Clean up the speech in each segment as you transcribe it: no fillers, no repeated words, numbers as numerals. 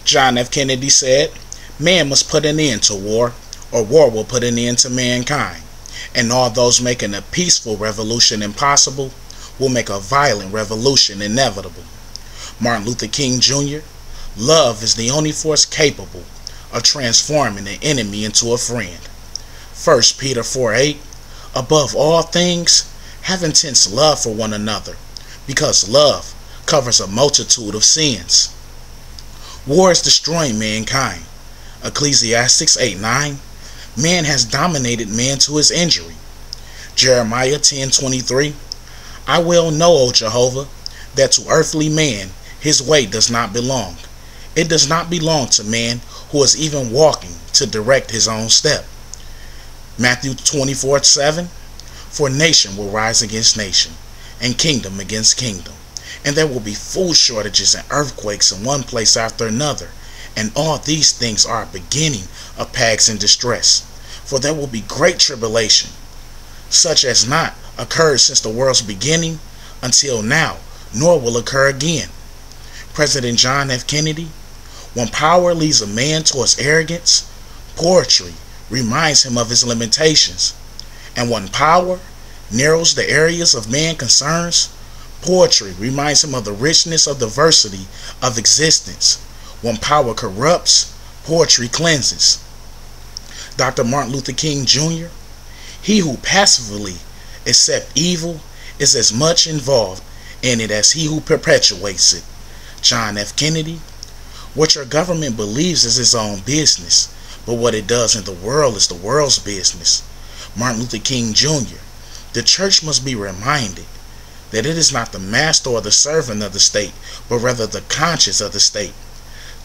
John F. Kennedy said, "Man must put an end to war, or war will put an end to mankind. And all those making a peaceful revolution impossible will make a violent revolution inevitable." Martin Luther King Jr., love is the only force capable of transforming an enemy into a friend. 1 Peter 4:8, above all things, have intense love for one another, because love covers a multitude of sins. War is destroying mankind. Ecclesiastes 8:9, man has dominated man to his injury. Jeremiah 10:23, I well know, O Jehovah, that to earthly man his way does not belong. It does not belong to man who is even walking to direct his own step. Matthew 24:7, for nation will rise against nation, and kingdom against kingdom, and there will be food shortages and earthquakes in one place after another, and all these things are a beginning of plagues and distress, for there will be great tribulation, such as not occurred since the world's beginning until now, nor will occur again. President John F. Kennedy, when power leads a man towards arrogance, poetry reminds him of his limitations. And when power narrows the areas of man concerns, poetry reminds him of the richness of diversity of existence. When power corrupts, poetry cleanses. Dr. Martin Luther King Jr., he who passively accepts evil is as much involved in it as he who perpetuates it. John F. Kennedy, what your government believes is its own business, but what it does in the world is the world's business. Martin Luther King Jr., the church must be reminded that it is not the master or the servant of the state, but rather the conscience of the state.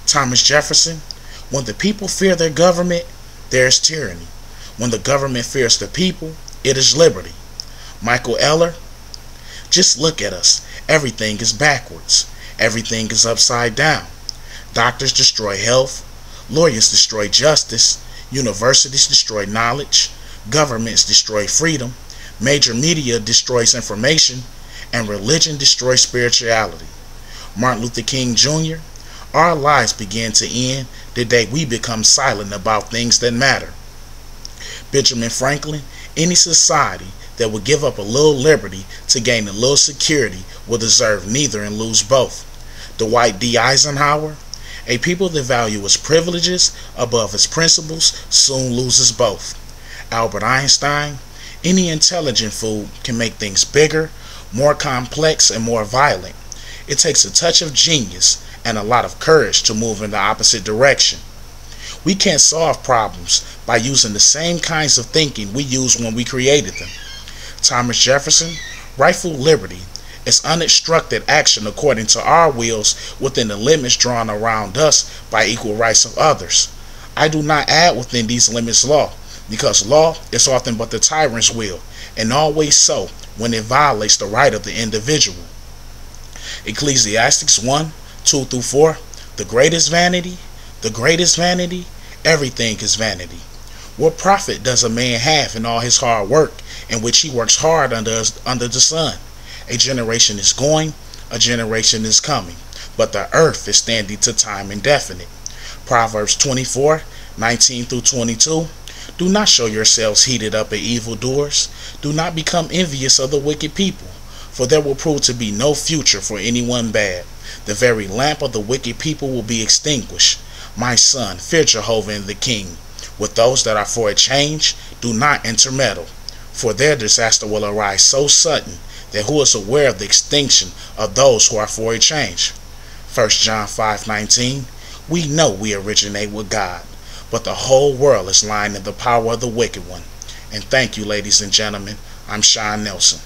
Thomas Jefferson, when the people fear their government, there is tyranny. When the government fears the people, it is liberty. Michael Eller, just look at us. Everything is backwards. Everything is upside down. Doctors destroy health. Lawyers destroy justice. Universities destroy knowledge. Governments destroy freedom. Major media destroys information. And religion destroys spirituality. Martin Luther King Jr., our lives begin to end the day we become silent about things that matter. Benjamin Franklin, any society that would give up a little liberty to gain a little security will deserve neither and lose both. Dwight D. Eisenhower, a people that value its privileges above its principles soon loses both. Albert Einstein, any intelligent fool can make things bigger, more complex, and more violent. It takes a touch of genius and a lot of courage to move in the opposite direction. We can't solve problems by using the same kinds of thinking we used when we created them. Thomas Jefferson, rightful liberty is unobstructed action according to our wills within the limits drawn around us by equal rights of others. I do not add within these limits law, because law is often but the tyrant's will, and always so when it violates the right of the individual. Ecclesiastes 1:2-4, the greatest vanity, everything is vanity. What profit does a man have in all his hard work, in which he works hard under the sun? A generation is going, a generation is coming, but the earth is standing to time indefinite. Proverbs 24:19-22, do not show yourselves heated up at evildoers. Do not become envious of the wicked people, for there will prove to be no future for anyone bad. The very lamp of the wicked people will be extinguished. My son, fear Jehovah and the King. With those that are for a change, do not intermeddle, for their disaster will arise so sudden that who is aware of the extinction of those who are for a change? 1 John 5:19, we know we originate with God, but the whole world is lying in the power of the wicked one. And thank you, ladies and gentlemen. I'm Sean Nelson.